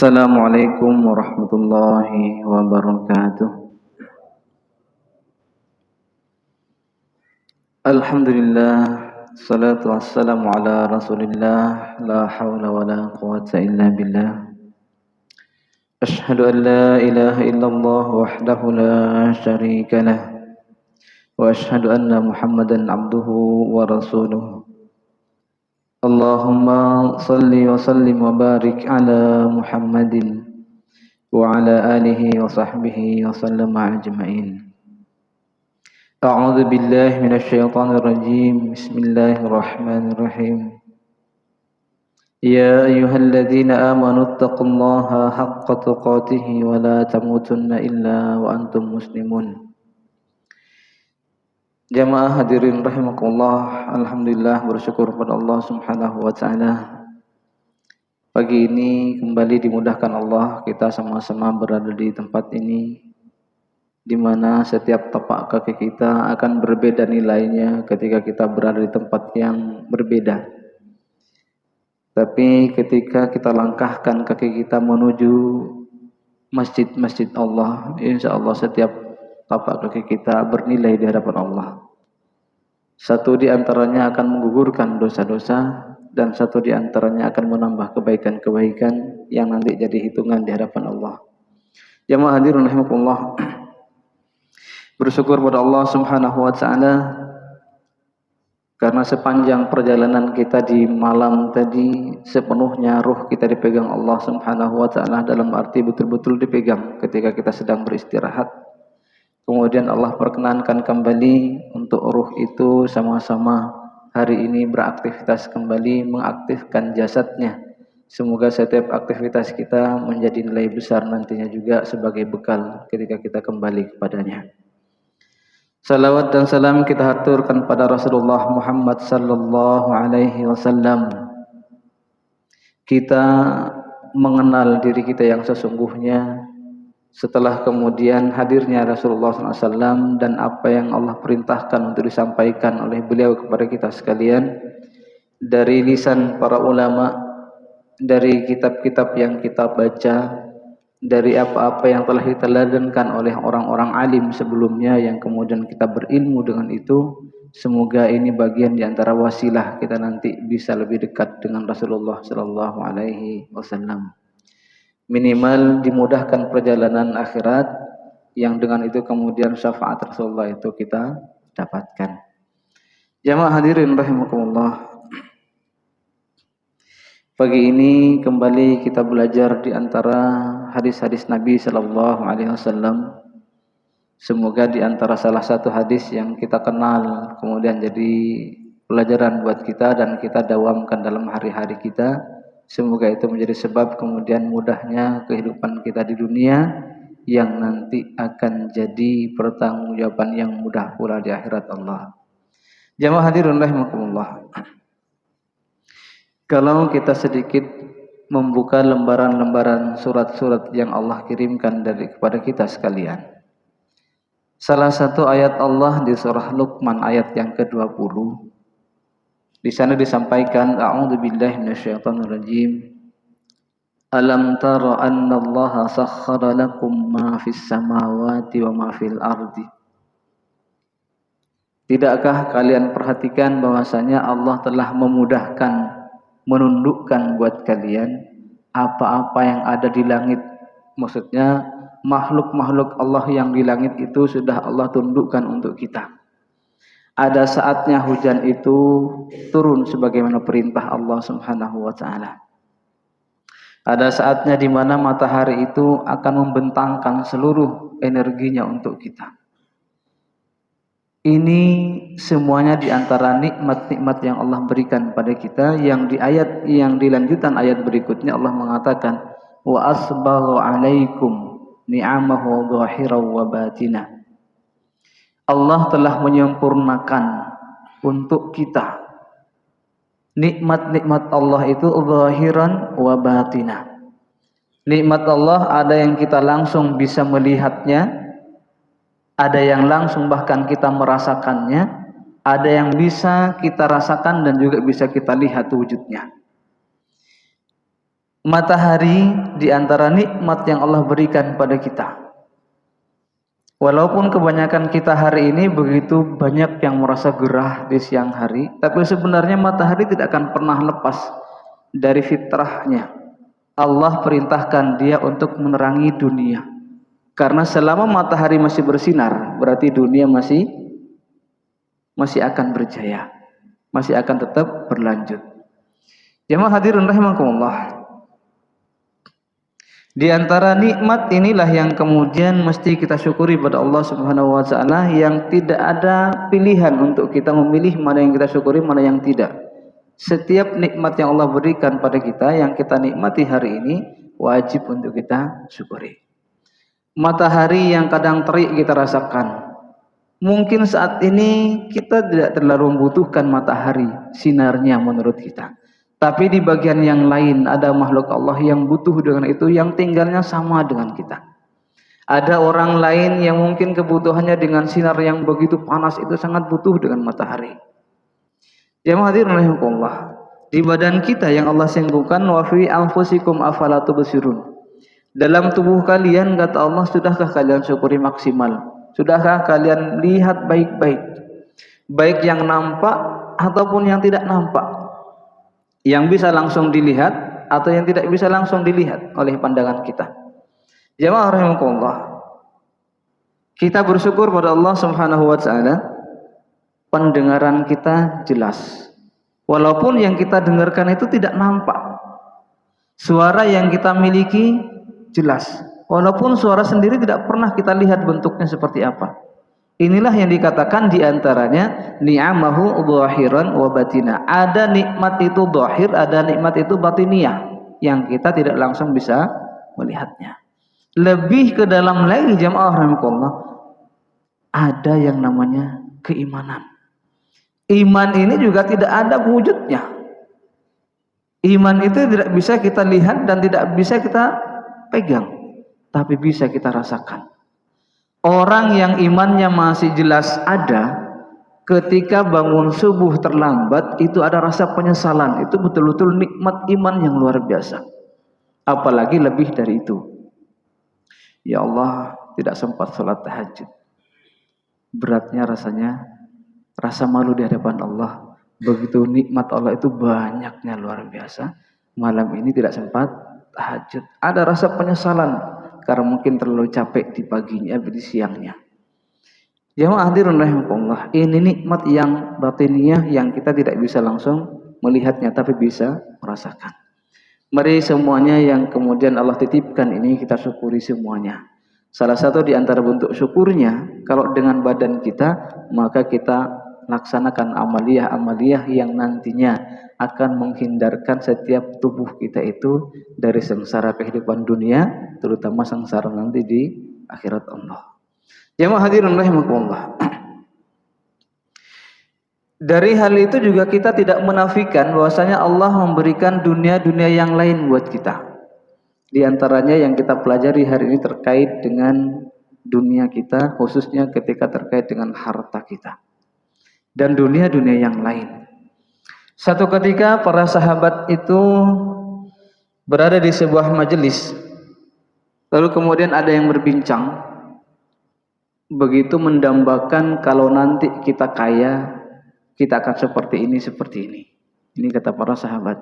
Assalamualaikum warahmatullahi wabarakatuh. Alhamdulillah, salatu wassalamu ala rasulillah, la hawla wa la quwata illa billah. Ashhadu an la ilaha illallah wahdahu la sharika lah, wa ashhadu anna muhammadan abduhu wa rasuluh. Allahumma salli wa sallim wa barik ala muhammadin wa ala alihi wa sahbihi wa sallama ajma'in. A'udzu billahi minasy syaithanir rajim. Bismillahirrahmanirrahim. Ya ayyuhalladzina amanu taqullaha haqqa tuqatih wa la tamutunna illa wa antum muslimun. Jamaah hadirin rahimakumullah, alhamdulillah bersyukur kepada Allah Subhanahu wa taala. Pagi ini kembali dimudahkan Allah kita sama-sama berada di tempat ini, di mana setiap tapak kaki kita akan berbeda nilainya ketika kita berada di tempat yang berbeda. Tapi ketika kita langkahkan kaki kita menuju masjid-masjid Allah, insya Allah setiap tapak kaki kita bernilai di hadapan Allah. Satu di antaranya akan menggugurkan dosa-dosa, dan satu di antaranya akan menambah kebaikan-kebaikan yang nanti jadi hitungan di hadapan Allah. Jamaah hadirin rahimakumullah, bersyukur pada Allah Subhanahu wa taala karena sepanjang perjalanan kita di malam tadi sepenuhnya ruh kita dipegang Allah Subhanahu wa taala, dalam arti betul-betul dipegang ketika kita sedang beristirahat. Kemudian Allah perkenankan kembali untuk ruh itu sama-sama hari ini beraktivitas kembali, mengaktifkan jasadnya. Semoga setiap aktivitas kita menjadi nilai besar nantinya juga sebagai bekal ketika kita kembali kepadanya. Salawat dan salam kita haturkan pada Rasulullah Muhammad sallallahu alaihi wasallam. Kita mengenal diri kita yang sesungguhnya setelah kemudian hadirnya Rasulullah SAW dan apa yang Allah perintahkan untuk disampaikan oleh beliau kepada kita sekalian dari lisan para ulama, dari kitab-kitab yang kita baca, dari apa-apa yang telah diteladankan oleh orang-orang alim sebelumnya yang kemudian kita berilmu dengan itu. Semoga ini bagian di antara wasilah kita nanti bisa lebih dekat dengan Rasulullah sallallahu alaihi wasallam. Minimal dimudahkan perjalanan akhirat yang dengan itu kemudian syafaat Rasulullah itu kita dapatkan. Jamaah hadirin rahimakumullah, pagi ini kembali kita belajar di antara hadis-hadis Nabi sallallahu alaihi wasallam. Semoga di antara salah satu hadis yang kita kenal kemudian jadi pelajaran buat kita dan kita dawamkan dalam hari-hari kita. Semoga itu menjadi sebab kemudian mudahnya kehidupan kita di dunia yang nanti akan jadi pertanggungjawaban yang mudah pula di akhirat Allah. Jamaah hadirin rahimakumullah, kalau kita sedikit membuka lembaran-lembaran surat-surat yang Allah kirimkan kepada kita sekalian, salah satu ayat Allah di surah Luqman ayat yang ke-20, di sana disampaikan, a'udzubillahi minasyaitonirrajim. Alam tara annallaha sakhkhara lakum ma fis samawati wa ma fil ardi. Tidakkah kalian perhatikan bahwasanya Allah telah memudahkan, menundukkan buat kalian apa-apa yang ada di langit. Maksudnya makhluk-makhluk Allah yang di langit itu sudah Allah tundukkan untuk kita. Ada saatnya hujan itu turun sebagaimana perintah Allah Subhanahu wa taala. Ada saatnya di mana matahari itu akan membentangkan seluruh energinya untuk kita. Ini semuanya di antara nikmat-nikmat yang Allah berikan pada kita, yang di ayat yang dilanjutan ayat berikutnya Allah mengatakan wa asbagha 'alaikum ni'amahu dhahiran wa batinah. Allah telah menyempurnakan untuk kita nikmat-nikmat Allah itu zahiran wa batinah. Nikmat Allah ada yang kita langsung bisa melihatnya, ada yang langsung bahkan kita merasakannya, ada yang bisa kita rasakan dan juga bisa kita lihat wujudnya. Matahari di antara nikmat yang Allah berikan pada kita. Walaupun kebanyakan kita hari ini begitu banyak yang merasa gerah di siang hari, tapi sebenarnya matahari tidak akan pernah lepas dari fitrahnya. Allah perintahkan dia untuk menerangi dunia. Karena selama matahari masih bersinar, berarti dunia masih akan berjaya, masih akan tetap berlanjut. Jemaah hadirin rahimakumullah. Di antara nikmat inilah yang kemudian mesti kita syukuri pada Allah Subhanahu wa taala, yang tidak ada pilihan untuk kita memilih mana yang kita syukuri, mana yang tidak. Setiap nikmat yang Allah berikan pada kita yang kita nikmati hari ini wajib untuk kita syukuri. Matahari yang kadang terik kita rasakan. Mungkin saat ini kita tidak terlalu membutuhkan matahari sinarnya menurut kita. Tapi di bagian yang lain ada makhluk Allah yang butuh dengan itu, yang tinggalnya sama dengan kita. Ada orang lain yang mungkin kebutuhannya dengan sinar yang begitu panas itu sangat butuh dengan matahari. Jemaah hadirin rahimakumullah, di badan kita yang Allah singgung,kan wa fi anfusikum afala tubsirun. Dalam tubuh kalian, kata Allah, sudahkah kalian syukuri maksimal? Sudahkah kalian lihat baik-baik? Baik yang nampak ataupun yang tidak nampak. Yang bisa langsung dilihat atau yang tidak bisa langsung dilihat oleh pandangan kita. Jemaah rahimakumullah, kita bersyukur pada Allah Subhanahu wa taala, pendengaran kita jelas. Walaupun yang kita dengarkan itu tidak nampak. Suara yang kita miliki jelas. Walaupun suara sendiri tidak pernah kita lihat bentuknya seperti apa. Inilah yang dikatakan diantaranya ni'amahu dhahiran wa batina. Ada nikmat itu dhahir, ada nikmat itu batiniyah yang kita tidak langsung bisa melihatnya. Lebih ke dalam lagi jemaah rahimakumullah, ada yang namanya keimanan. Iman ini juga tidak ada wujudnya. Iman itu tidak bisa kita lihat dan tidak bisa kita pegang, tapi bisa kita rasakan. Orang yang imannya masih jelas ada, ketika bangun subuh terlambat, itu ada rasa penyesalan. Itu betul-betul nikmat iman yang luar biasa. Apalagi lebih dari itu. Ya Allah, tidak sempat sholat tahajud. Beratnya rasanya, rasa malu di hadapan Allah. Begitu nikmat Allah itu banyaknya luar biasa. Malam ini tidak sempat tahajud. Ada rasa penyesalan karena mungkin terlalu capek di paginya, di siangnya. Jemaah hadirin rahimakumullah, ini nikmat yang batiniyah yang kita tidak bisa langsung melihatnya, tapi bisa merasakan. Mari semuanya yang kemudian Allah titipkan ini kita syukuri semuanya. Salah satu di antara bentuk syukurnya, kalau dengan badan kita, maka kita laksanakan amaliyah-amaliyah yang nantinya akan menghindarkan setiap tubuh kita itu dari sengsara kehidupan dunia, terutama sengsara nanti di akhirat Allah. Jemaah hadirin rahimakumullah. Dari hal itu juga kita tidak menafikan bahwasanya Allah memberikan dunia-dunia yang lain buat kita. Di antaranya yang kita pelajari hari ini terkait dengan dunia kita, khususnya ketika terkait dengan harta kita. Dan dunia-dunia yang lain. Satu ketika para sahabat itu berada di sebuah majelis. Lalu kemudian ada yang berbincang. Begitu mendambakan kalau nanti kita kaya, kita akan seperti ini, seperti ini. Ini kata para sahabat.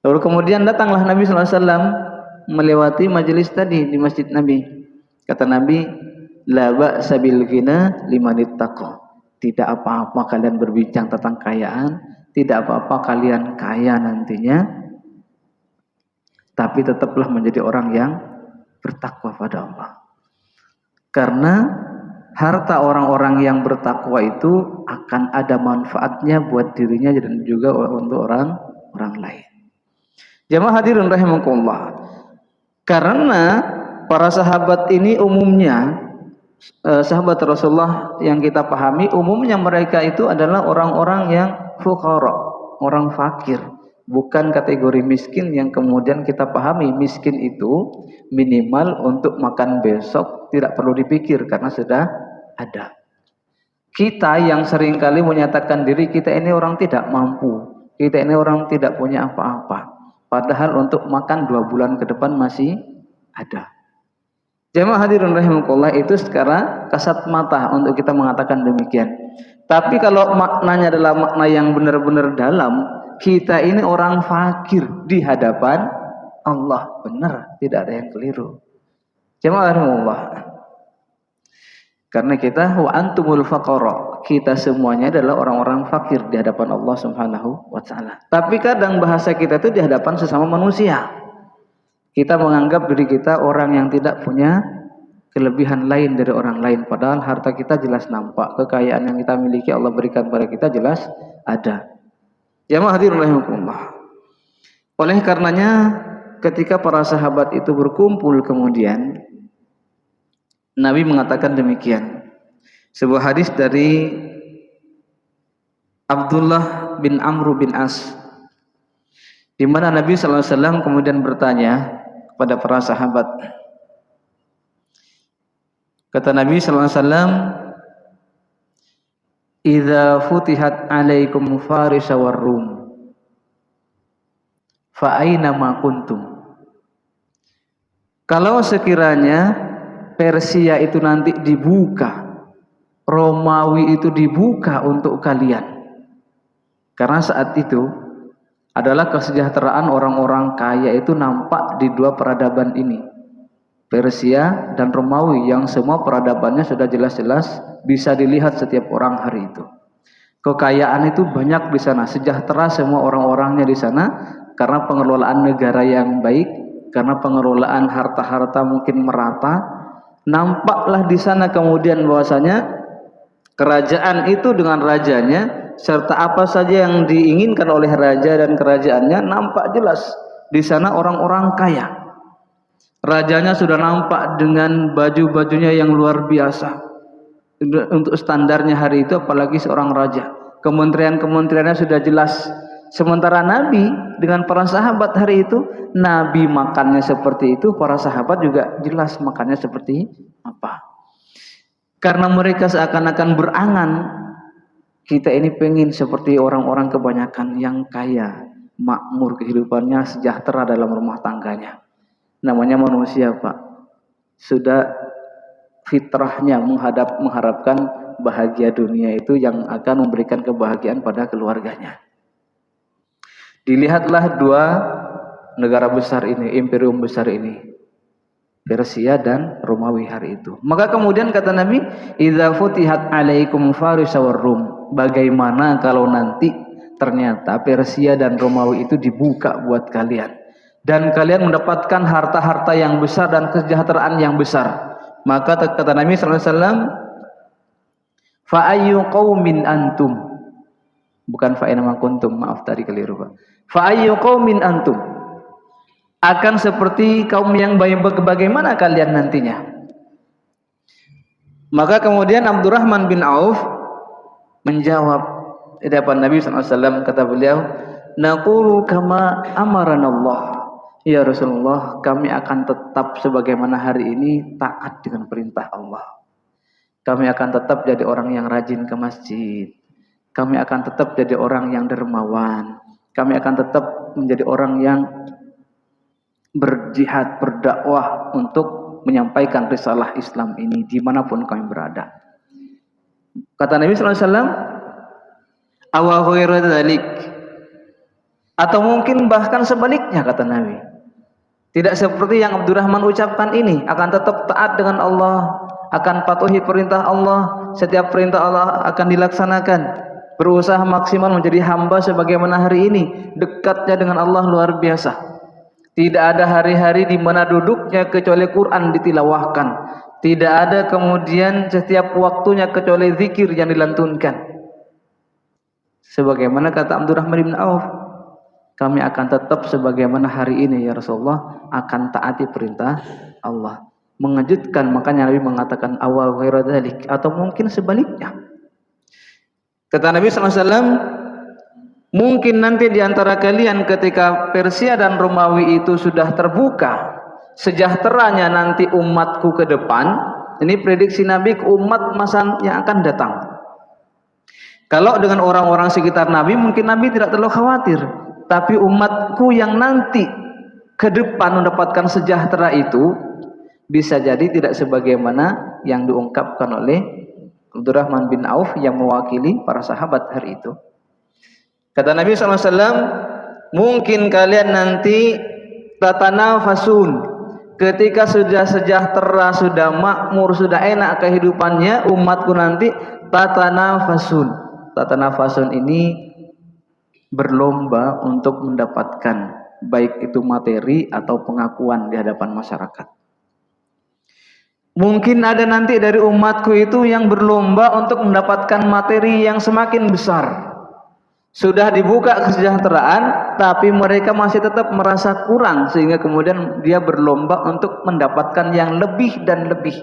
Lalu kemudian datanglah Nabi SAW melewati majelis tadi di masjid Nabi. Kata Nabi, la ba'sa bil ghina liman ittaqa. Tidak apa-apa kalian berbincang tentang kekayaan, tidak apa-apa kalian kaya nantinya, tapi tetaplah menjadi orang yang bertakwa pada Allah. Karena harta orang-orang yang bertakwa itu akan ada manfaatnya buat dirinya dan juga untuk orang lain. Jemaah hadirin rahimakumullah. Karena para sahabat ini umumnya sahabat Rasulullah yang kita pahami, umumnya mereka itu adalah orang-orang yang fuqara, orang fakir, bukan kategori miskin yang kemudian kita pahami miskin itu minimal untuk makan besok tidak perlu dipikir karena sudah ada. Kita yang seringkali menyatakan diri kita ini orang tidak mampu, kita ini orang tidak punya apa-apa, Padahal untuk makan 2 bulan ke depan masih ada. Jemaah hadirin rahimakumullah, itu secara kasat mata untuk kita mengatakan demikian. Tapi kalau maknanya adalah makna yang benar-benar dalam, kita ini orang fakir di hadapan Allah. Benar, tidak ada yang keliru. Jemaah rahimakumullah. Karena kita wa antumul faqara, kita semuanya adalah orang-orang fakir di hadapan Allah Subhanahu wa taala. Tapi kadang bahasa kita itu di hadapan sesama manusia, kita menganggap diri kita orang yang tidak punya kelebihan lain dari orang lain, padahal harta kita jelas nampak, kekayaan yang kita miliki Allah berikan pada kita jelas ada. Jemaah hadirin rahimakumullah. Oleh karenanya ketika para sahabat itu berkumpul, kemudian Nabi mengatakan demikian. Sebuah hadis dari Abdullah bin Amr bin As, di mana Nabi sallallahu alaihi wasallam kemudian bertanya kepada para sahabat. Kata Nabi sallallahu alaihi wasallam, "Idza futihat 'alaikum Faris war Rum, fa aina ma kuntum?" Kalau sekiranya Persia itu nanti dibuka, Romawi itu dibuka untuk kalian, karena saat itu adalah kesejahteraan orang-orang kaya itu nampak di 2 peradaban ini, Persia dan Romawi, yang semua peradabannya sudah jelas-jelas bisa dilihat setiap orang hari itu. Kekayaan itu banyak di sana, sejahtera semua orang-orangnya di sana karena pengelolaan negara yang baik, karena pengelolaan harta-harta mungkin merata. Nampaklah di sana kemudian bahwasanya kerajaan itu dengan rajanya serta apa saja yang diinginkan oleh raja dan kerajaannya nampak jelas di sana orang-orang kaya. Rajanya sudah nampak dengan baju-bajunya yang luar biasa untuk standarnya hari itu, apalagi seorang raja. Kementerian-kementeriannya sudah jelas. Sementara Nabi dengan para sahabat hari itu, Nabi makannya seperti itu, para sahabat juga jelas makannya seperti apa. Karena mereka seakan-akan berangan, kita ini pengen seperti orang-orang kebanyakan yang kaya, makmur kehidupannya, sejahtera dalam rumah tangganya. Namanya manusia, Pak, sudah fitrahnya mengharapkan bahagia dunia itu yang akan memberikan kebahagiaan pada keluarganya. Dilihatlah 2 negara besar ini, imperium besar ini, Persia dan Romawi hari itu. Maka kemudian kata Nabi, "Idza futihat 'alaikum Faris war Rum." Bagaimana kalau nanti ternyata Persia dan Romawi itu dibuka buat kalian, dan kalian mendapatkan harta-harta yang besar dan kesejahteraan yang besar. Maka kata Nabi sallallahu alaihi wasallam, "Fa ayyu qaumin antum?" Bukan fa aina ma kuntum, maaf tadi keliru, Pak. Fa ayyu qaumin antum? Akan seperti kaum yang bagaimana kalian nantinya? Maka kemudian Abdurrahman bin Auf menjawab di hadapan Nabi sallallahu alaihi wasallam, kata beliau, "Naqulu kama amarana Allah." Ya Rasulullah, kami akan tetap sebagaimana hari ini taat dengan perintah Allah. Kami akan tetap jadi orang yang rajin ke masjid. Kami akan tetap jadi orang yang dermawan. Kami akan tetap menjadi orang yang berjihad, berdakwah untuk menyampaikan risalah Islam ini dimanapun kami berada. Kata Nabi sallallahu alaihi wasallam, "Awa ghairu dzalik?" Atau mungkin bahkan sebaliknya, kata Nabi. Tidak seperti yang Abdurrahman ucapkan ini, akan tetap taat dengan Allah, akan patuhi perintah Allah, setiap perintah Allah akan dilaksanakan, berusaha maksimal menjadi hamba sebagaimana hari ini, dekatnya dengan Allah luar biasa. Tidak ada hari-hari di mana duduknya kecuali Quran ditilawahkan. Tidak ada kemudian setiap waktunya kecuali zikir yang dilantunkan. Sebagaimana kata Abdurrahman bin Auf, kami akan tetap sebagaimana hari ini ya Rasulullah, akan taati perintah Allah. Mengejutkan, makanya Nabi mengatakan awal ghairu dzalik, atau mungkin sebaliknya. Kata Nabi SAW, mungkin nanti di antara kalian ketika Persia dan Romawi itu sudah terbuka, sejahteranya nanti umatku ke depan. Ini prediksi Nabi ke umat masa yang akan datang. Kalau dengan orang-orang sekitar Nabi, mungkin Nabi tidak terlalu khawatir. tapi umatku yang nanti ke depan mendapatkan sejahtera itu bisa jadi tidak sebagaimana yang diungkapkan oleh Abdurrahman bin Auf yang mewakili para sahabat hari itu. Kata Nabi SAW, mungkin kalian nanti tatanafasun, ketika sudah sejahtera, sudah makmur, sudah enak kehidupannya, umatku nanti tatanafasun. Tatanafasun ini berlomba untuk mendapatkan baik itu materi atau pengakuan di hadapan masyarakat. Mungkin ada nanti dari umatku itu yang berlomba untuk mendapatkan materi yang semakin besar. Sudah dibuka kesejahteraan, tapi mereka masih tetap merasa kurang, sehingga kemudian dia berlomba untuk mendapatkan yang lebih dan lebih.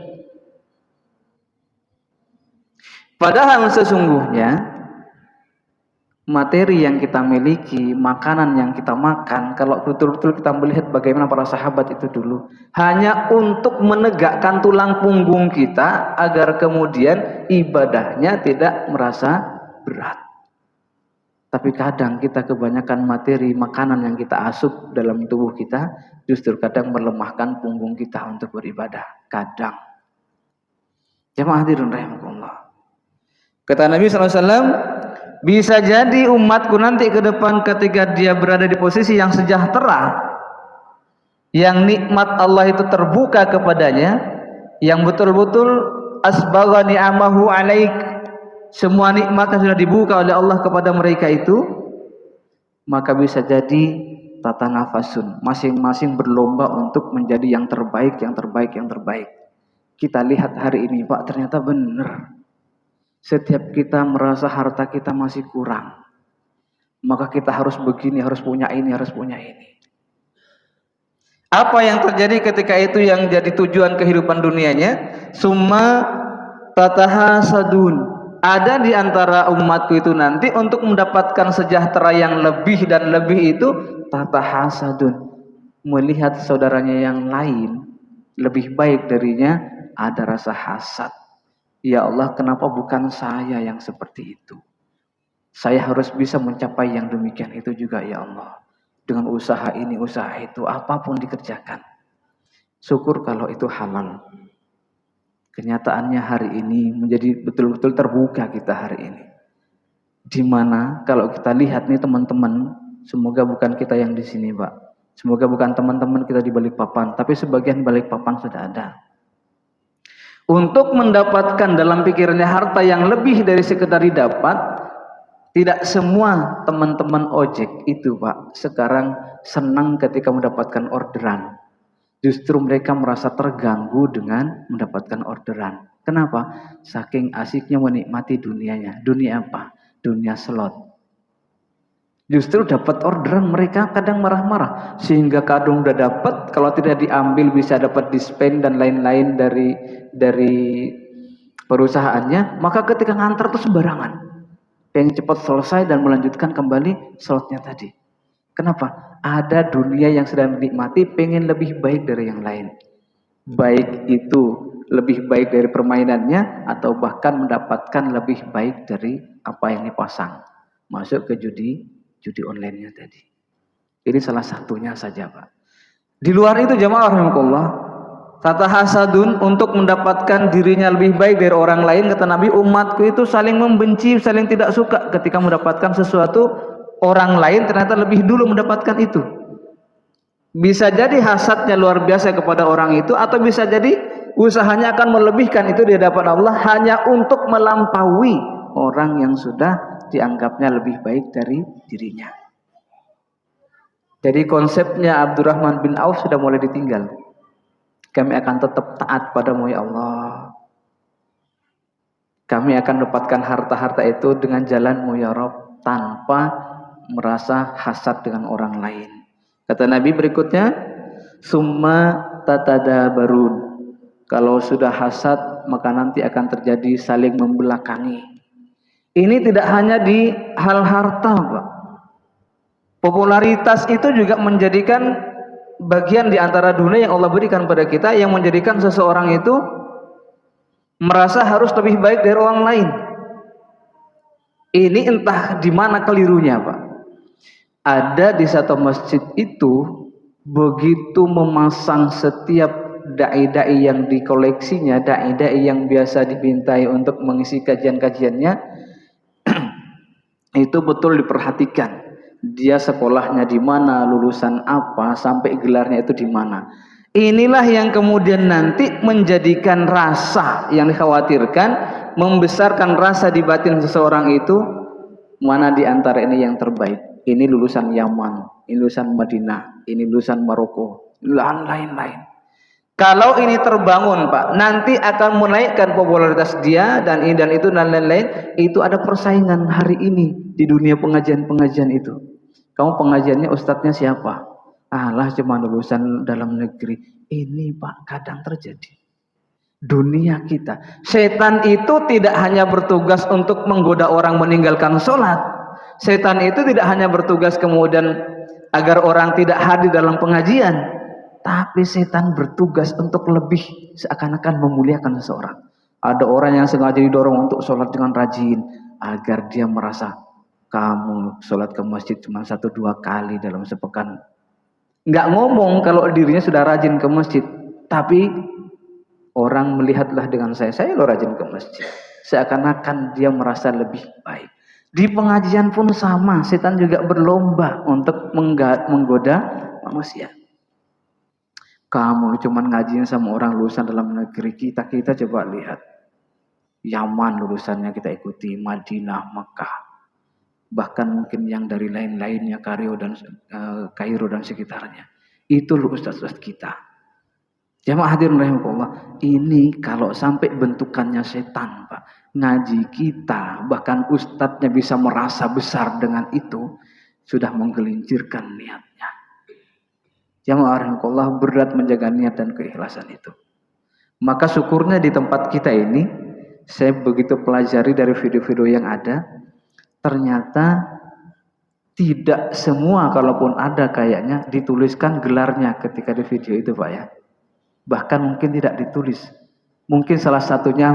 Padahal sesungguhnya materi yang kita miliki, makanan yang kita makan, kalau betul-betul kita melihat bagaimana para sahabat itu dulu, hanya untuk menegakkan tulang punggung kita agar kemudian ibadahnya tidak merasa berat. Tapi kadang kita kebanyakan materi, makanan yang kita asup dalam tubuh kita, justru kadang melemahkan punggung kita untuk beribadah. Kadang. Jamaah hadirin rahimakumullah. Kata Nabi SAW, bisa jadi umatku nanti ke depan ketika dia berada di posisi yang sejahtera, yang nikmat Allah itu terbuka kepadanya, yang betul-betul asbagha ni'amahu alaik, semua nikmat yang sudah dibuka oleh Allah kepada mereka itu, maka bisa jadi tatanafasun, masing-masing berlomba untuk menjadi yang terbaik, yang terbaik, yang terbaik. Kita lihat hari ini, Pak, ternyata benar. Setiap kita merasa harta kita masih kurang, maka kita harus begini, harus punya ini, harus punya ini. Apa yang terjadi ketika itu yang jadi tujuan kehidupan dunianya? Summa tatahasadun. Ada di antara umatku itu nanti untuk mendapatkan sejahtera yang lebih dan lebih itu tatahasadun. Melihat saudaranya yang lain lebih baik darinya, ada rasa hasad. Ya Allah, kenapa bukan saya yang seperti itu? Saya harus bisa mencapai yang demikian itu juga, ya Allah. Dengan usaha ini, usaha itu, apapun dikerjakan. Syukur kalau itu halal. Kenyataannya hari ini menjadi betul-betul terbuka kita hari ini. Di mana kalau kita lihat nih teman-teman, semoga bukan kita yang di sini, Pak. Semoga bukan teman-teman kita di Balikpapan, tapi sebagian Balikpapan sudah ada. Untuk mendapatkan dalam pikirannya harta yang lebih dari sekedar didapat, tidak semua teman-teman ojek itu, Pak, sekarang senang ketika mendapatkan orderan. Justru mereka merasa terganggu dengan mendapatkan orderan. Kenapa? Saking asiknya menikmati dunianya. Dunia apa? Dunia slot. Justru dapat orderan mereka kadang marah-marah, sehingga kadang udah dapat, kalau tidak diambil bisa dapat dispen dan lain-lain dari perusahaannya, maka ketika ngantar itu sembarangan, pengen cepat selesai dan melanjutkan kembali slotnya tadi. Kenapa? Ada dunia yang sedang dinikmati, pengen lebih baik dari yang lain, baik itu lebih baik dari permainannya atau bahkan mendapatkan lebih baik dari apa yang dipasang, masuk ke judi online-nya tadi. Ini salah satunya saja, Pak. Di luar itu jamaah rahimakumullah, tatahasadun, untuk mendapatkan dirinya lebih baik dari orang lain, kata Nabi, umatku itu saling membenci, saling tidak suka ketika mendapatkan sesuatu orang lain ternyata lebih dulu mendapatkan itu. Bisa jadi hasadnya luar biasa kepada orang itu, atau bisa jadi usahanya akan melebihkan itu di hadapan Allah hanya untuk melampaui orang yang sudah dianggapnya lebih baik dari dirinya. Jadi konsepnya Abdurrahman bin Auf sudah mulai ditinggal. Kami akan tetap taat padamu ya Allah. Kami akan dapatkan harta-harta itu dengan jalanmu ya Rabb, tanpa merasa hasad dengan orang lain. Kata Nabi berikutnya, summa tatadabarun. Kalau sudah hasad, maka nanti akan terjadi saling membelakangi. Ini tidak hanya di hal harta, Pak. Popularitas itu juga menjadikan bagian di antara dunia yang Allah berikan pada kita, yang menjadikan seseorang itu merasa harus lebih baik dari orang lain. Ini entah di mana kelirunya, Pak. ada di satu masjid itu begitu memasang setiap dai-dai yang dikoleksinya, dai-dai yang biasa dipintai untuk mengisi kajian-kajiannya, itu betul diperhatikan. Dia sekolahnya di mana, lulusan apa, sampai gelarnya itu di mana. Inilah yang kemudian nanti menjadikan rasa yang dikhawatirkan, membesarkan rasa di batin seseorang itu, mana di antara ini yang terbaik. Ini lulusan Yaman, ini lulusan Madinah, ini lulusan Maroko, dan lain-lain. Kalau ini terbangun, Pak, nanti akan menaikkan popularitas dia dan ini dan itu dan lain-lain. Itu ada persaingan hari ini di dunia pengajian-pengajian itu. Kamu pengajiannya ustadznya siapa? Alah, cuma lulusan dalam negeri. Ini, Pak, kadang terjadi. Dunia kita, setan itu tidak hanya bertugas untuk menggoda orang meninggalkan sholat. Setan itu tidak hanya bertugas kemudian agar orang tidak hadir dalam pengajian, tapi setan bertugas untuk lebih seakan-akan memuliakan seseorang. Ada orang yang sengaja didorong untuk sholat dengan rajin agar dia merasa kamu sholat ke masjid cuma 1-2 kali dalam sepekan. Nggak ngomong kalau dirinya sudah rajin ke masjid, tapi orang melihatlah dengan saya lo rajin ke masjid. Seakan-akan dia merasa lebih baik. Di pengajian pun sama, setan juga berlomba untuk menggoda manusia. Kamu cuma ngajiin sama orang lulusan dalam negeri, kita coba lihat. Yaman lulusannya kita ikuti, Madinah, Mekah. Bahkan mungkin yang dari lain-lainnya, Kairo dan sekitarnya. Itu loh ustaz-ustaz kita. Jamaah hadirin rahimakumullah, ini kalau sampai bentukannya setan, Pak, ngaji kita, bahkan ustadznya bisa merasa besar dengan itu, sudah menggelincirkan niatnya. Jamaah rahimakumullah, berat menjaga niat dan keikhlasan itu. Maka syukurnya di tempat kita ini, saya begitu pelajari dari video-video yang ada, ternyata tidak semua, kalaupun ada kayaknya, dituliskan gelarnya ketika di video itu, Pak ya. Bahkan mungkin tidak ditulis. Mungkin salah satunya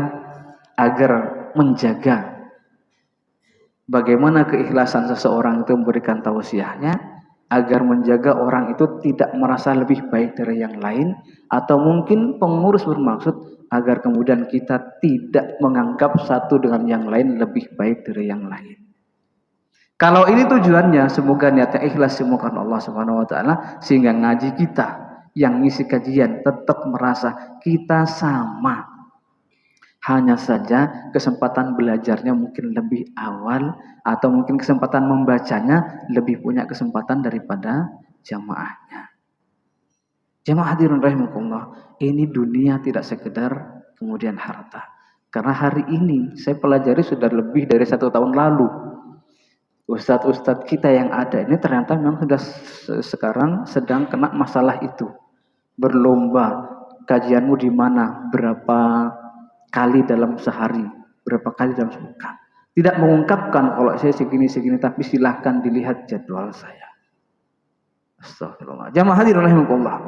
agar menjaga bagaimana keikhlasan seseorang itu memberikan tausiahnya, agar menjaga orang itu tidak merasa lebih baik dari yang lain, atau mungkin pengurus bermaksud agar kemudian kita tidak menganggap satu dengan yang lain lebih baik dari yang lain. Kalau ini tujuannya, semoga niatnya ikhlas semoga Allah Subhanahu wa taala, sehingga ngaji kita yang ngisi kajian tetap merasa kita sama. Hanya saja kesempatan belajarnya mungkin lebih awal, atau mungkin kesempatan membacanya lebih punya kesempatan daripada jamaahnya. Jamaah hadirin rahimakumullah, ini dunia tidak sekedar kemudian harta. Karena hari ini saya pelajari sudah lebih dari 1 tahun lalu. Ustadz-ustadz kita yang ada ini ternyata memang sudah sekarang sedang kena masalah itu. Berlomba, kajianmu di mana, berapa kali dalam sehari, berapa kali dalam sepekan. Tidak mengungkapkan kalau saya segini-segini, tapi silahkan dilihat jadwal saya. Astagfirullah. Jamaah hadirin rahimakumullah.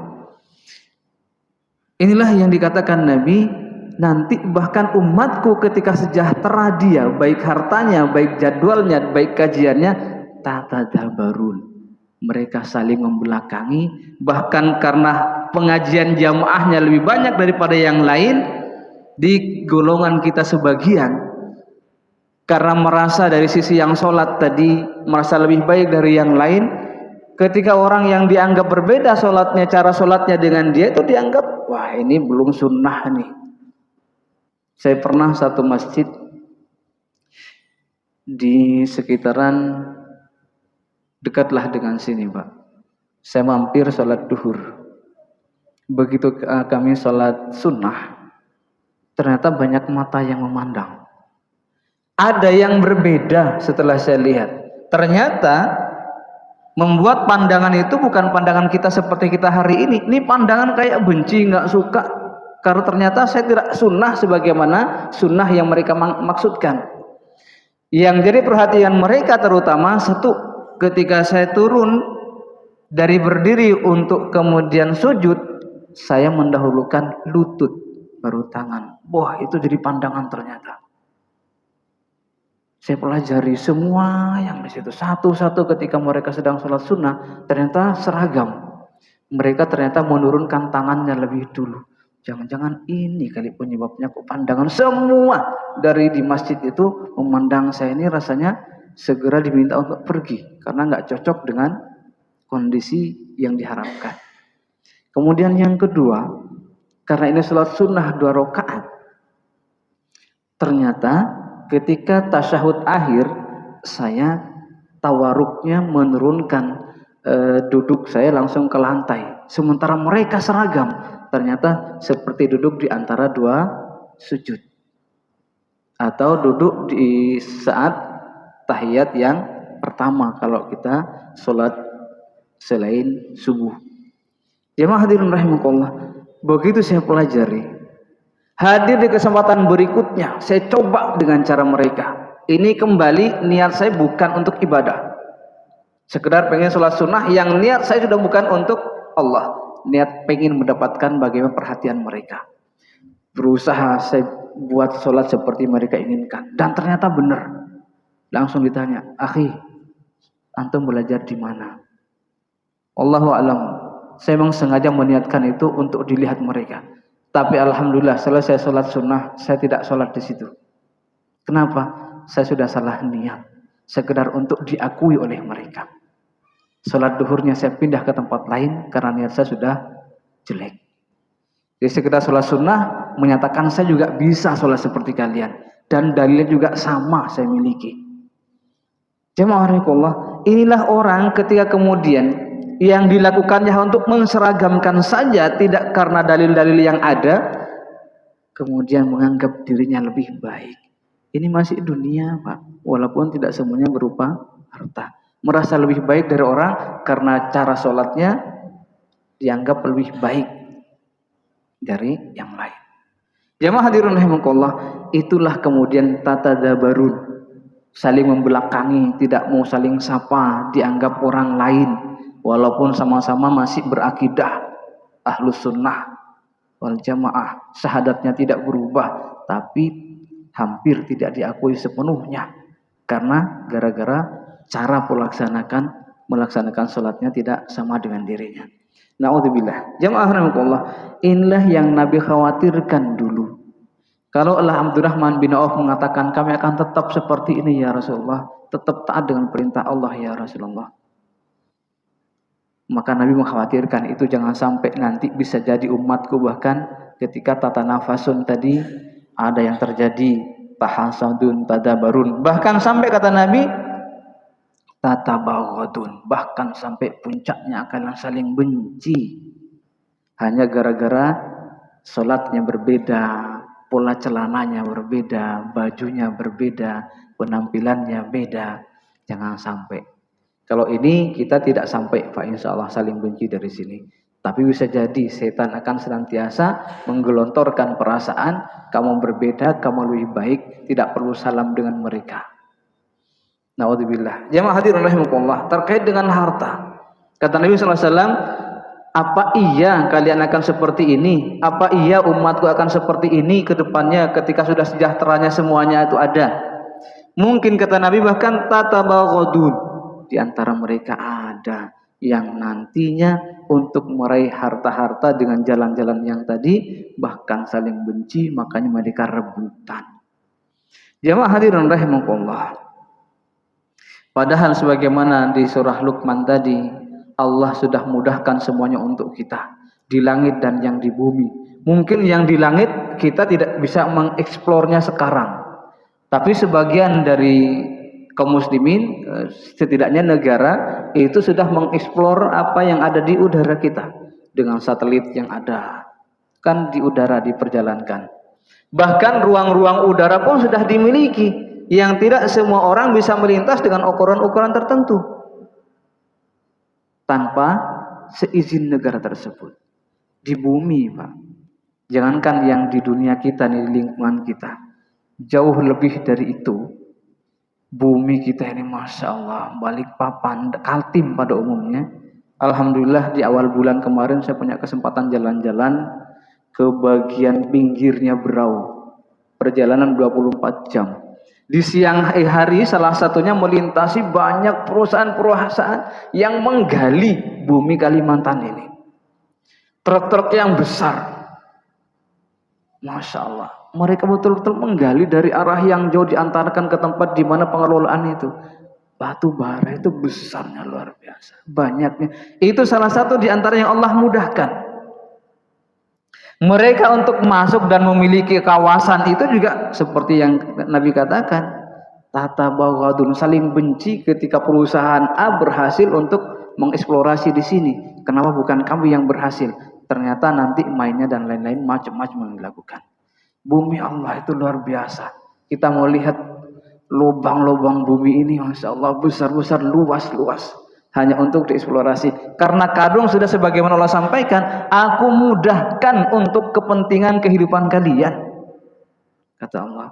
Inilah yang dikatakan Nabi, nanti bahkan umatku ketika sejahtera dia, baik hartanya, baik jadwalnya, baik kajiannya, tatadabarun. Mereka saling membelakangi, bahkan karena pengajian jamaahnya lebih banyak daripada yang lain, di golongan kita sebagian, karena merasa dari sisi yang sholat tadi, merasa lebih baik dari yang lain, ketika orang yang dianggap berbeda sholatnya, cara sholatnya dengan dia, itu dianggap, wah ini belum sunnah nih. Saya pernah satu masjid di sekitaran dekatlah dengan sini, Pak. Saya mampir sholat duhur. Begitu kami sholat sunnah, ternyata banyak mata yang memandang. Ada yang berbeda setelah saya lihat. Ternyata membuat pandangan itu bukan pandangan kita seperti kita hari ini. Ini pandangan kayak benci, nggak suka. Karena ternyata saya tidak sunnah sebagaimana sunnah yang mereka maksudkan. Yang jadi perhatian mereka terutama, satu, ketika saya turun dari berdiri untuk kemudian sujud, saya mendahulukan lutut baru tangan. Wah, itu jadi pandangan ternyata. Saya pelajari semua yang di situ. Satu-satu ketika mereka sedang sholat sunnah, ternyata seragam. Mereka ternyata menurunkan tangannya lebih dulu. Jangan-jangan ini kali penyebabnya, kok pandangan semua dari di masjid itu memandang saya ini, rasanya segera diminta untuk pergi. Karena nggak cocok dengan kondisi yang diharapkan. Kemudian yang kedua, karena ini sholat sunnah 2 rakaat, ternyata ketika tasyahud akhir, saya tawaruknya menurunkan duduk saya langsung ke lantai. Sementara mereka seragam, ternyata seperti duduk di antara 2 sujud. Atau duduk di saat tahiyat yang pertama kalau kita sholat selain subuh. Jemaah hadirin rahimakumullah, begitu saya pelajari, hadir di kesempatan berikutnya, saya coba dengan cara mereka. Ini kembali niat saya bukan untuk ibadah, sekedar pengen sholat sunnah, yang niat saya sudah bukan untuk Allah, niat pengen mendapatkan bagaimana perhatian mereka. Berusaha saya buat sholat seperti mereka inginkan, dan ternyata benar. Langsung ditanya, akhi, antum belajar di mana? Allahu a'lam. Saya memang sengaja meniatkan itu untuk dilihat mereka. Tapi alhamdulillah selesai sholat sunnah, saya tidak sholat di situ. Kenapa? Saya sudah salah niat, sekedar untuk diakui oleh mereka. Sholat duhurnya saya pindah ke tempat lain karena niat saya sudah jelek. Jadi sekedar sholat sunnah menyatakan saya juga bisa sholat seperti kalian, dan dalilnya juga sama saya miliki. Jemaah rahimakumullah, inilah orang ketika kemudian yang dilakukannya untuk menseragamkan saja, tidak karena dalil-dalil yang ada, kemudian menganggap dirinya lebih baik. Ini masih dunia, Pak, walaupun tidak semuanya berupa harta. Merasa lebih baik dari orang karena cara sholatnya dianggap lebih baik dari yang lain. Jamaah hadirin rahimakumullah, itulah kemudian tatadabarun, saling membelakangi, tidak mau saling sapa, dianggap orang lain. Walaupun sama-sama masih berakidah ahlus sunnah wal jamaah, syahadatnya tidak berubah, tapi hampir tidak diakui sepenuhnya karena gara-gara cara melaksanakan sholatnya tidak sama dengan dirinya. Na'udzubillah. Jamaah rahimakumullah, inilah yang Nabi khawatirkan dulu. Kalau Abdurrahman bin Auf mengatakan, kami akan tetap seperti ini ya Rasulullah, tetap taat dengan perintah Allah ya Rasulullah, maka Nabi mengkhawatirkan itu jangan sampai nanti bisa jadi umatku bahkan ketika tata nafasun tadi ada yang terjadi tahasadun, tadabarun, bahkan sampai kata Nabi tatabaghadun, bahkan sampai puncaknya akan saling benci hanya gara-gara sholatnya berbeda, pola celananya berbeda, bajunya berbeda, penampilannya beda. Jangan sampai. Kalau ini kita tidak sampai, Pak, insya Allah saling benci dari sini. Tapi bisa jadi setan akan senantiasa menggelontorkan perasaan kamu berbeda, kamu lebih baik, tidak perlu salam dengan mereka. Na'udzubillah. Jamaah hadirin rahimakumullah, terkait dengan harta, kata Nabi SAW, apa iya kalian akan seperti ini? Apa iya umatku akan seperti ini ke depannya ketika sudah sejahteranya semuanya itu ada? Mungkin kata Nabi bahkan tatabaghadun, di antara mereka ada yang nantinya untuk meraih harta-harta dengan jalan-jalan yang tadi bahkan saling benci, makanya mereka rebutan. Jamaah hadirin rahimakumullah, padahal sebagaimana di surah Luqman tadi, Allah sudah mudahkan semuanya untuk kita di langit dan yang di bumi. Mungkin yang di langit kita tidak bisa mengeksplornya sekarang, tapi sebagian dari kaum muslimin, setidaknya negara itu sudah mengeksplor apa yang ada di udara kita dengan satelit yang ada, kan di udara diperjalankan. Bahkan ruang-ruang udara pun sudah dimiliki, yang tidak semua orang bisa melintas dengan ukuran-ukuran tertentu tanpa seizin negara tersebut. Di bumi, Pak, jangankan yang di dunia kita, di lingkungan kita, jauh lebih dari itu. Bumi kita ini Masya Allah, Balikpapan, Kaltim pada umumnya. Alhamdulillah di awal bulan kemarin saya punya kesempatan jalan-jalan ke bagian pinggirnya Berau. Perjalanan 24 jam. Di siang hari salah satunya melintasi banyak perusahaan-perusahaan yang menggali bumi Kalimantan ini. Truk-truk yang besar. Masya Allah. Mereka betul-betul menggali dari arah yang jauh, diantarkan ke tempat di mana pengelolaan itu. Batu bara itu besarnya luar biasa. Banyaknya. Itu salah satu di antara yang Allah mudahkan. Mereka untuk masuk dan memiliki kawasan itu juga seperti yang Nabi katakan, tata baghadun, saling benci ketika perusahaan A berhasil untuk mengeksplorasi di sini. Kenapa bukan kamu yang berhasil? Ternyata nanti mainnya dan lain-lain macam-macam yang dilakukan. Bumi Allah itu luar biasa. Kita mau lihat lubang-lubang bumi ini, Masya Allah, besar-besar, luas-luas. Hanya untuk dieksplorasi. Karena kadung sudah sebagaimana Allah sampaikan, aku mudahkan untuk kepentingan kehidupan kalian. Kata Allah.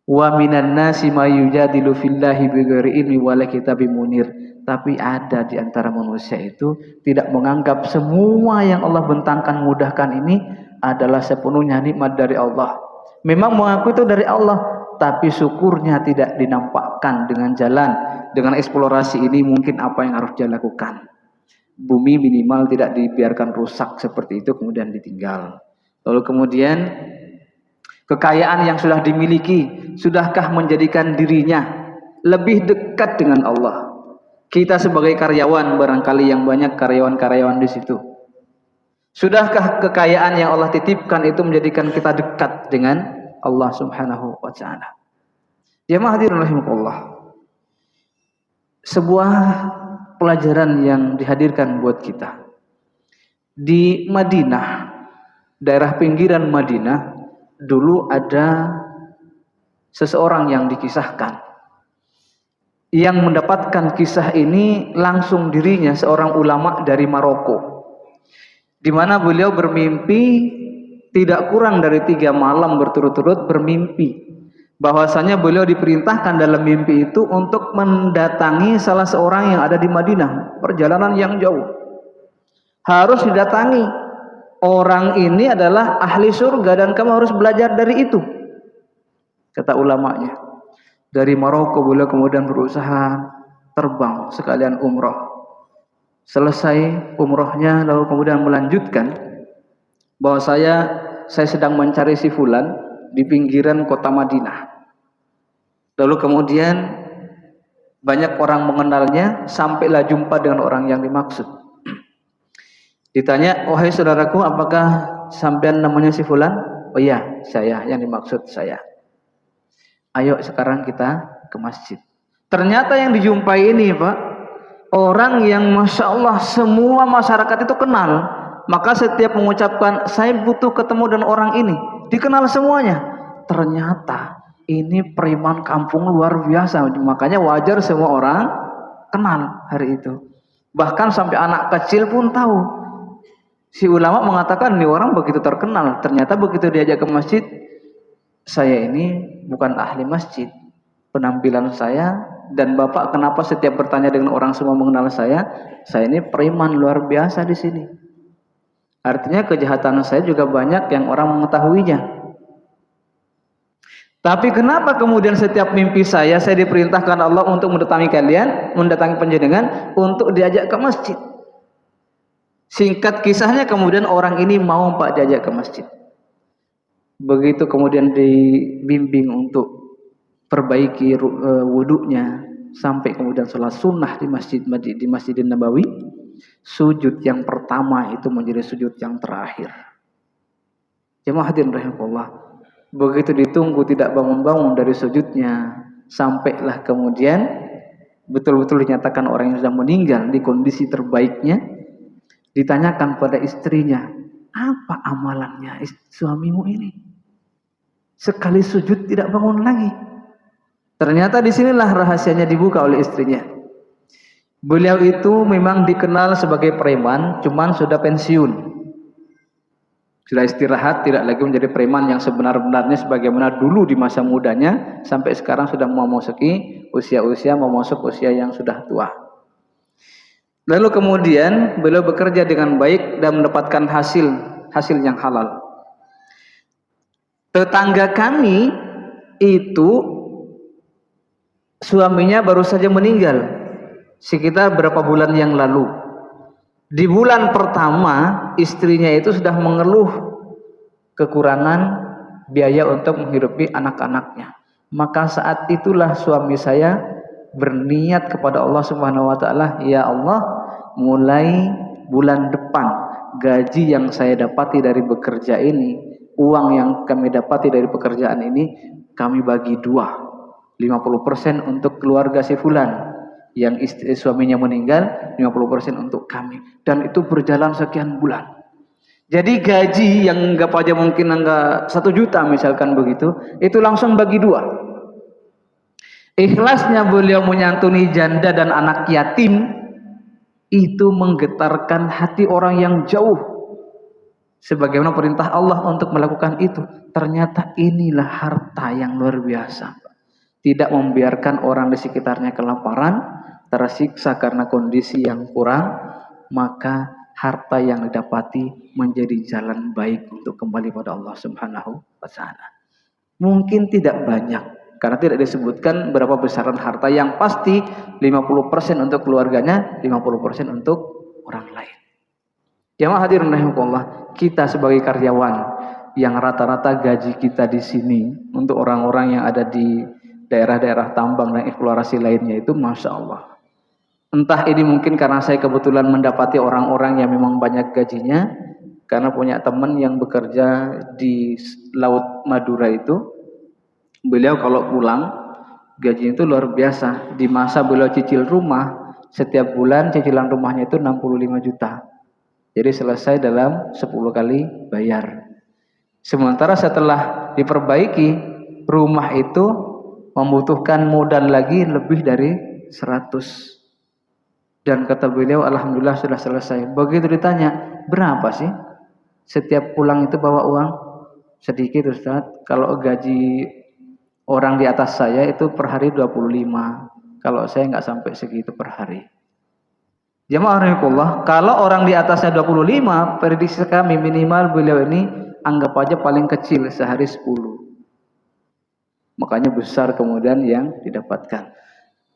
Wa minan nasi may yujadilu fillahi bighairi ilmi wala kitabim munir. Tapi ada di antara manusia itu tidak menganggap semua yang Allah bentangkan, mudahkan ini adalah sepenuhnya nikmat dari Allah. Memang mengaku itu dari Allah, tapi syukurnya tidak dinampakkan dengan jalan. Dengan eksplorasi ini mungkin apa yang harus dia lakukan. Bumi minimal tidak dibiarkan rusak seperti itu kemudian ditinggal. Lalu kemudian kekayaan yang sudah dimiliki, sudahkah menjadikan dirinya lebih dekat dengan Allah? Kita sebagai karyawan, barangkali yang banyak karyawan-karyawan di situ. Sudahkah kekayaan yang Allah titipkan itu menjadikan kita dekat dengan Allah Subhanahu wa Ta'ala? Ya hadirin rahimakumullah. Sebuah pelajaran yang dihadirkan buat kita. Di Madinah, daerah pinggiran Madinah, dulu ada seseorang yang dikisahkan. Yang mendapatkan kisah ini langsung dirinya, seorang ulama dari Maroko. Di mana beliau bermimpi tidak kurang dari 3 malam berturut-turut bermimpi. Bahwasanya beliau diperintahkan dalam mimpi itu untuk mendatangi salah seorang yang ada di Madinah, perjalanan yang jauh. Harus didatangi. Orang ini adalah ahli surga dan kamu harus belajar dari itu. Kata ulamanya. Dari Maroko beliau kemudian berusaha terbang sekalian umroh. Selesai umrohnya lalu kemudian melanjutkan bahwa saya sedang mencari si fulan di pinggiran kota Madinah. Lalu kemudian banyak orang mengenalnya, sampailah jumpa dengan orang yang dimaksud. Ditanya, wahai saudaraku, apakah sampean namanya si fulan? Oh iya, saya, yang dimaksud saya. Ayo sekarang kita ke masjid. Ternyata yang dijumpai ini Pak, orang yang Masya Allah semua masyarakat itu kenal. Maka setiap mengucapkan saya butuh ketemu dengan orang ini, dikenal semuanya. Ternyata ini preman kampung luar biasa. Makanya wajar semua orang kenal hari itu. Bahkan sampai anak kecil pun tahu. Si ulama mengatakan ini orang begitu terkenal. Ternyata begitu diajak ke masjid, saya ini bukan ahli masjid. Penampilan saya dan Bapak kenapa setiap bertanya dengan orang semua mengenal saya ini preman luar biasa di sini. Artinya kejahatan saya juga banyak yang orang mengetahuinya. Tapi kenapa kemudian setiap mimpi saya diperintahkan Allah untuk mendatangi kalian, mendatangi panjenengan untuk diajak ke masjid? Singkat kisahnya kemudian orang ini mau Pak diajak ke masjid. Begitu kemudian dibimbing untuk perbaiki wudunya, sampai kemudian sholat sunnah di Masjidin Nabawi, sujud yang pertama itu menjadi sujud yang terakhir. Jemaah hadirin rahimakumullah, begitu ditunggu tidak bangun-bangun dari sujudnya, sampailah kemudian betul-betul dinyatakan orang yang sudah meninggal di kondisi terbaiknya. Ditanyakan pada istrinya, apa amalannya suamimu ini? Sekali sujud tidak bangun lagi. Ternyata disinilah rahasianya dibuka oleh istrinya. Beliau itu memang dikenal sebagai preman, cuman sudah pensiun. Sudah istirahat, tidak lagi menjadi preman yang sebenar-benarnya sebagaimana dulu di masa mudanya, sampai sekarang sudah memasuki usia-usia, memasuk usia yang sudah tua. Lalu kemudian beliau bekerja dengan baik dan mendapatkan hasil yang halal. Tetangga kami itu suaminya baru saja meninggal sekitar berapa bulan yang lalu. Di bulan pertama istrinya itu sudah mengeluh kekurangan biaya untuk menghidupi anak-anaknya. Maka saat itulah suami saya berniat kepada Allah Subhanahu wa taala, ya Allah, mulai bulan depan gaji yang saya dapati dari bekerja ini, uang yang kami dapati dari pekerjaan ini, kami bagi dua, 50% untuk keluarga si fulan yang suaminya meninggal, 50% untuk kami. Dan itu berjalan sekian bulan. Jadi gaji yang enggak aja mungkin enggak 1 juta misalkan begitu, itu langsung bagi dua. Ikhlasnya beliau menyantuni janda dan anak yatim itu menggetarkan hati orang yang jauh. Sebagaimana perintah Allah untuk melakukan itu. Ternyata inilah harta yang luar biasa. Tidak membiarkan orang di sekitarnya kelaparan, tersiksa karena kondisi yang kurang, maka harta yang didapati menjadi jalan baik untuk kembali pada Allah Subhanahu wa taala. Mungkin tidak banyak karena tidak disebutkan berapa besaran harta, yang pasti 50% untuk keluarganya, 50% untuk orang lain. Jamaah hadirin rahimakumullah, kita sebagai karyawan yang rata-rata gaji kita di sini untuk orang-orang yang ada di daerah-daerah tambang dan eksplorasi lainnya itu Masya Allah. Entah ini mungkin karena saya kebetulan mendapati orang-orang yang memang banyak gajinya, karena punya teman yang bekerja di Laut Madura itu, beliau kalau pulang gajinya itu luar biasa. Di masa beliau cicil rumah, setiap bulan cicilan rumahnya itu 65 juta. Jadi selesai dalam 10 kali bayar. Sementara setelah diperbaiki, rumah itu membutuhkan modal lagi lebih dari 100. Dan kata beliau, alhamdulillah sudah selesai. Begitu ditanya, berapa sih setiap pulang itu bawa uang? Sedikit Ustaz. Kalau gaji orang di atas saya itu per hari 25. Kalau saya nggak sampai segitu per hari. Jamaah rahimakumullah, kalau orang di atasnya 25, prediksi kami minimal beliau ini anggap aja paling kecil sehari 10. Makanya besar kemudian yang didapatkan.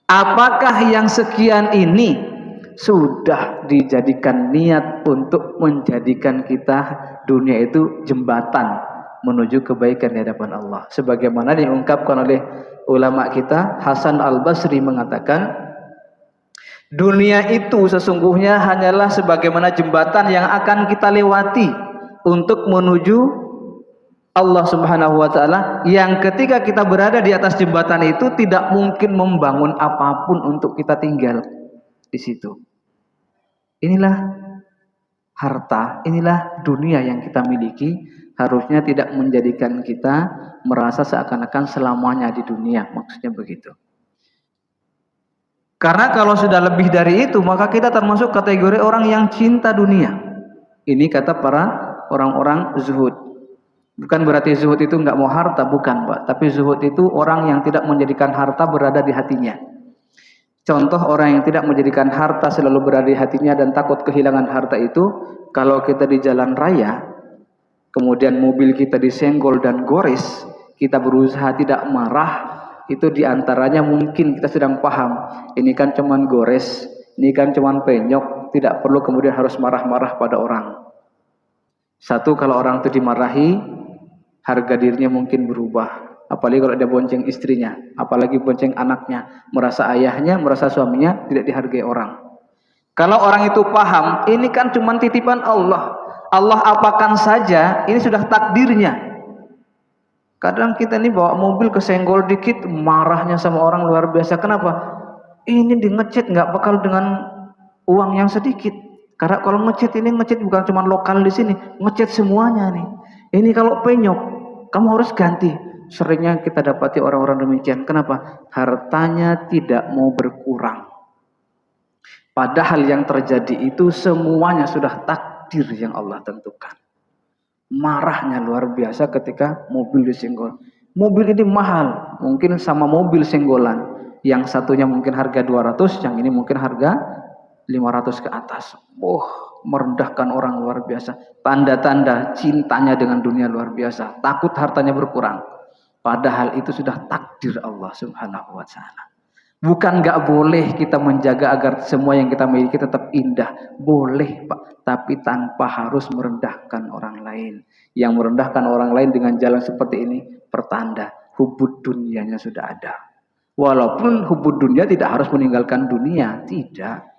Apakah yang sekian ini sudah dijadikan niat untuk menjadikan kita dunia itu jembatan menuju kebaikan di hadapan Allah? Sebagaimana diungkapkan oleh ulama kita, Hasan Al-Basri mengatakan, dunia itu sesungguhnya hanyalah sebagaimana jembatan yang akan kita lewati untuk menuju Allah Subhanahu wa taala, yang ketika kita berada di atas jembatan itu tidak mungkin membangun apapun untuk kita tinggal di situ. Inilah harta, inilah dunia yang kita miliki, harusnya tidak menjadikan kita merasa seakan-akan selamanya di dunia, maksudnya begitu. Karena kalau sudah lebih dari itu, maka kita termasuk kategori orang yang cinta dunia. Ini kata para orang-orang zuhud. Bukan berarti zuhud itu nggak mau harta, bukan Pak. Tapi zuhud itu orang yang tidak menjadikan harta berada di hatinya. Contoh orang yang tidak menjadikan harta selalu berada di hatinya dan takut kehilangan harta itu, kalau kita di jalan raya, kemudian mobil kita disenggol dan gores, kita berusaha tidak marah, itu diantaranya mungkin kita sedang paham, ini kan cuman gores, ini kan cuman penyok, tidak perlu kemudian harus marah-marah pada orang. Satu, kalau orang itu dimarahi, harga dirinya mungkin berubah. Apalagi kalau dia bonceng istrinya, apalagi bonceng anaknya, merasa ayahnya, merasa suaminya tidak dihargai orang. Kalau orang itu paham, ini kan cuma titipan Allah, Allah apakan saja, ini sudah takdirnya. Kadang kita ini bawa mobil kesenggol dikit, marahnya sama orang luar biasa. Kenapa? Ini di ngecat nggak bakal dengan uang yang sedikit. Karena kalau ngecat ini ngecat bukan cuma lokal di sini, ngecat semuanya nih. Ini kalau penyok, kamu harus ganti. Seringnya kita dapati orang-orang demikian. Kenapa? Hartanya tidak mau berkurang. Padahal yang terjadi itu semuanya sudah takdir yang Allah tentukan. Marahnya luar biasa ketika mobil disenggol. Mobil ini mahal, mungkin sama mobil senggolan. Yang satunya mungkin harga 200, yang ini mungkin harga 500 ke atas. Merendahkan orang luar biasa. Tanda-tanda cintanya dengan dunia luar biasa. Takut hartanya berkurang. Padahal itu sudah takdir Allah Subhanahu wa taala. Bukan nggak boleh kita menjaga agar semua yang kita miliki tetap indah. Boleh Pak, tapi tanpa harus merendahkan orang lain. Yang merendahkan orang lain dengan jalan seperti ini, pertanda hubud dunianya sudah ada. Walaupun hubud dunia tidak harus meninggalkan dunia, tidak.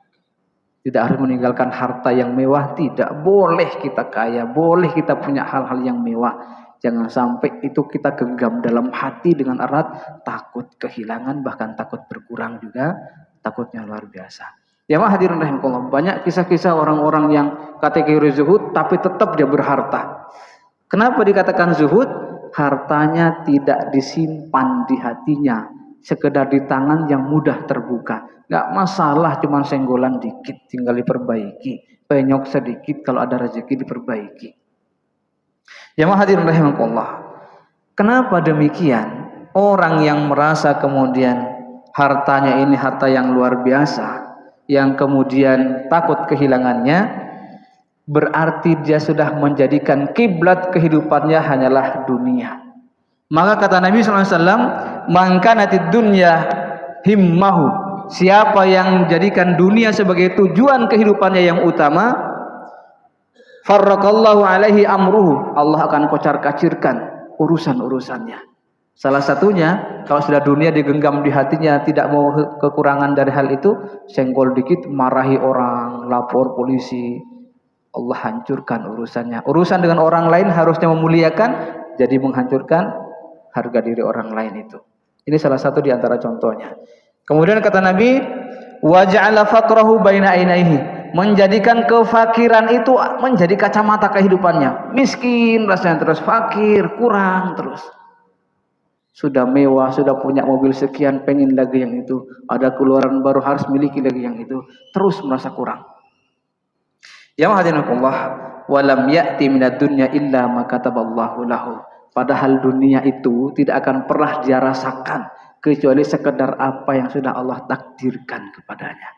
Tidak harus meninggalkan harta yang mewah, tidak. Boleh kita kaya, boleh kita punya hal-hal yang mewah. Jangan sampai itu kita genggam dalam hati dengan erat, takut kehilangan, bahkan takut berkurang juga, takutnya luar biasa. Ya mah hadirin rahimakumullah, banyak kisah-kisah orang-orang yang kategori zuhud, tapi tetap dia berharta. Kenapa dikatakan zuhud? Hartanya tidak disimpan di hatinya, sekedar di tangan yang mudah terbuka. Nggak masalah, cuma senggolan dikit, tinggal diperbaiki. Penyok sedikit, kalau ada rezeki diperbaiki. Ya hadirin rahimakumullah. Kenapa demikian? Orang yang merasa kemudian hartanya ini harta yang luar biasa, yang kemudian takut kehilangannya, berarti dia sudah menjadikan kiblat kehidupannya hanyalah dunia. Maka kata Nabi SAW, "Man kanatid dunya himmahu." Siapa yang menjadikan dunia sebagai tujuan kehidupannya yang utama, farraqallahu alaihi amruhu, Allah akan kocar-kacirkan urusan-urusannya. Salah satunya, kalau sudah dunia digenggam di hatinya, tidak mau kekurangan dari hal itu, senggol dikit marahi orang, lapor polisi, Allah hancurkan urusannya. Urusan dengan orang lain harusnya memuliakan, jadi menghancurkan harga diri orang lain itu. Ini salah satu di antara contohnya. Kemudian kata Nabi, wa ja'ala faqrahu baina ainaihi, menjadikan kefakiran itu menjadi kacamata kehidupannya. Miskin rasanya terus, fakir, kurang terus. Sudah mewah, sudah punya mobil sekian, pengen lagi yang itu. Ada keluaran baru, harus miliki lagi yang itu. Terus merasa kurang. Ya mahadinakumullah, walam ya'ti minad dunya illa ma kataballahu lahu. Padahal dunia itu tidak akan pernah dia rasakan kecuali sekedar apa yang sudah Allah takdirkan kepadanya.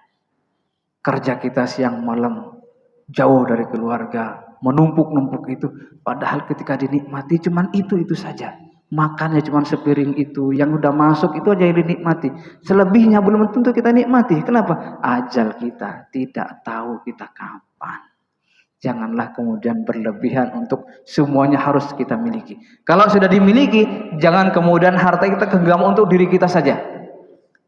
Kerja kita siang malam, jauh dari keluarga, menumpuk-numpuk itu. Padahal ketika dinikmati cuman itu saja. Makannya cuma sepiring itu, yang udah masuk itu aja yang dinikmati. Selebihnya belum tentu kita nikmati. Kenapa? Ajal kita tidak tahu kita kapan. Janganlah kemudian berlebihan untuk semuanya harus kita miliki. Kalau sudah dimiliki, jangan kemudian harta kita genggam untuk diri kita saja.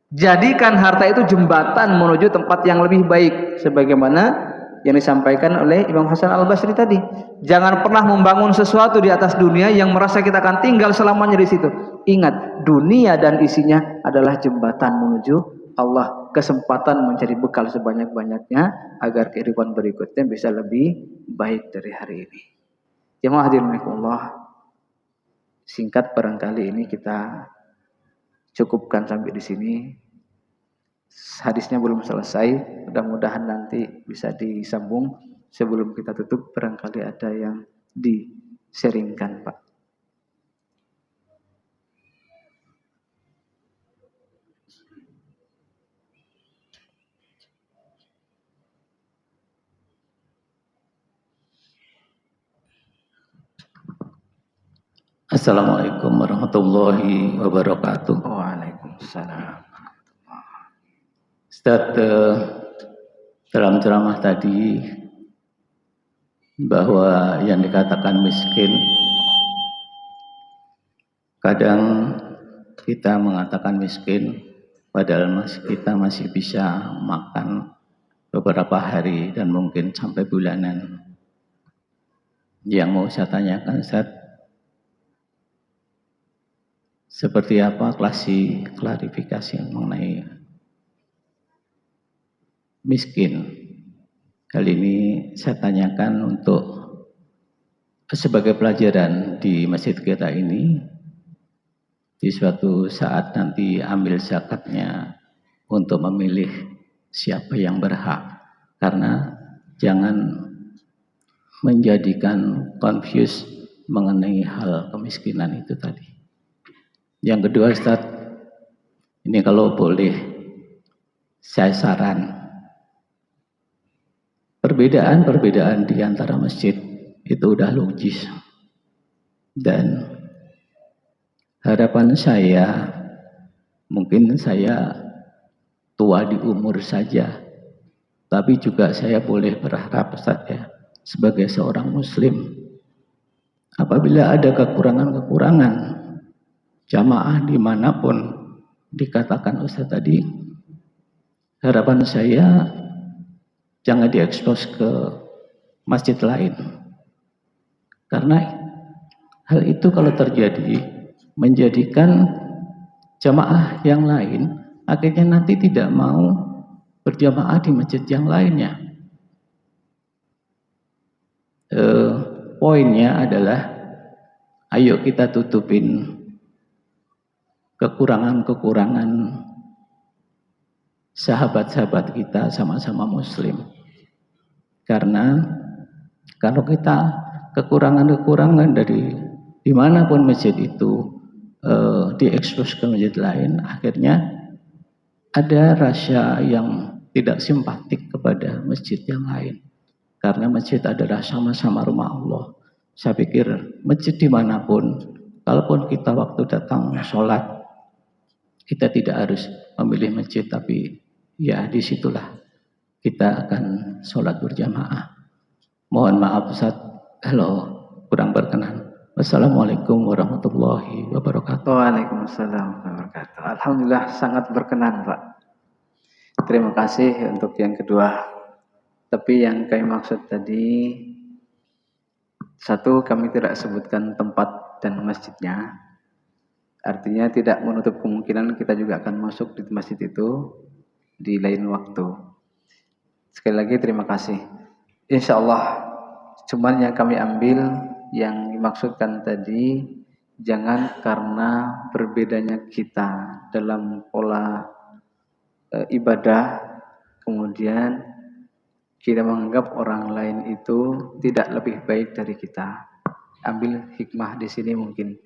Jadikan harta itu jembatan menuju tempat yang lebih baik, sebagaimana yang disampaikan oleh Imam Hasan Al-Basri tadi. Jangan pernah membangun sesuatu di atas dunia yang merasa kita akan tinggal selamanya di situ. Ingat, dunia dan isinya adalah jembatan menuju Allah, kesempatan mencari bekal sebanyak-banyaknya agar kehidupan berikutnya bisa lebih baik dari hari ini. Jemaah hadirin Allah, singkat barangkali ini kita cukupkan sampai di sini. Hadisnya belum selesai, mudah-mudahan nanti bisa disambung. Sebelum kita tutup, barangkali ada yang di-sharingkan, Pak. Assalamualaikum warahmatullahi wabarakatuh. Waalaikumsalam. Ustaz, dalam ceramah tadi bahwa yang dikatakan miskin, kadang kita mengatakan miskin padahal kita masih bisa makan beberapa hari dan mungkin sampai bulanan. Yang mau saya tanyakan, Ustaz, seperti apa klarifikasi mengenai miskin? Kali ini saya tanyakan untuk sebagai pelajaran di masjid kita ini, di suatu saat nanti ambil zakatnya untuk memilih siapa yang berhak, karena jangan menjadikan confuse mengenai hal kemiskinan itu tadi. Yang kedua, Ustaz, ini kalau boleh saya saran, perbedaan di antara masjid itu udah logis, dan harapan saya, mungkin saya tua di umur saja, tapi juga saya boleh berharap Ustaz ya, sebagai seorang muslim, apabila ada kekurangan-kekurangan jamaah dimanapun dikatakan Ustaz tadi, harapan saya jangan diekspos ke masjid lain, karena hal itu kalau terjadi menjadikan jamaah yang lain akhirnya nanti tidak mau berjamaah di masjid yang lainnya. Poinnya adalah ayo kita tutupin kekurangan-kekurangan sahabat-sahabat kita, sama-sama muslim. Karena kalau kita kekurangan-kekurangan dari dimanapun masjid itu diekspos ke masjid lain, akhirnya ada rasa yang tidak simpatik kepada masjid yang lain. Karena masjid adalah sama-sama rumah Allah. Saya pikir masjid dimanapun, kalaupun kita waktu datang sholat, kita tidak harus memilih masjid, tapi ya disitulah kita akan sholat berjamaah. Mohon maaf Ustaz, kalau kurang berkenan. Wassalamualaikum warahmatullahi wabarakatuh. Waalaikumsalam warahmatullahi wabarakatuh. Alhamdulillah sangat berkenan Pak. Terima kasih untuk yang kedua. Tapi yang kami maksud tadi, satu, kami tidak sebutkan tempat dan masjidnya. Artinya tidak menutup kemungkinan kita juga akan masuk di masjid itu di lain waktu. Sekali lagi terima kasih. Insya Allah, cuman yang kami ambil yang dimaksudkan tadi, jangan karena berbedanya kita dalam pola ibadah, kemudian kita menganggap orang lain itu tidak lebih baik dari kita. Ambil hikmah di sini mungkin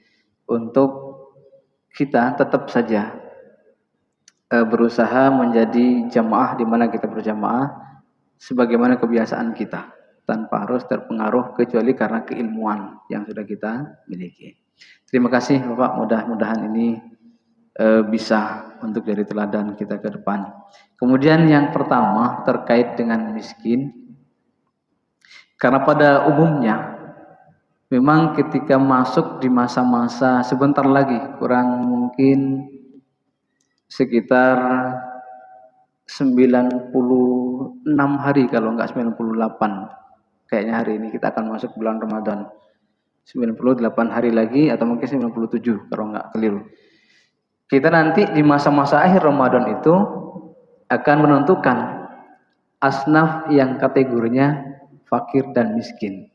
untuk kita tetap saja berusaha menjadi jamaah di mana kita berjamaah sebagaimana kebiasaan kita, tanpa harus terpengaruh kecuali karena keilmuan yang sudah kita miliki. Terima kasih Bapak, mudah-mudahan ini bisa untuk jadi teladan kita ke depan. Kemudian yang pertama terkait dengan miskin, karena pada umumnya memang ketika masuk di masa-masa sebentar lagi, kurang mungkin sekitar 96 hari kalau enggak 98, kayaknya hari ini kita akan masuk bulan Ramadan. 98 hari lagi atau mungkin 97 kalau enggak keliru. Kita nanti di masa-masa akhir Ramadan itu akan menentukan asnaf yang kategorinya fakir dan miskin.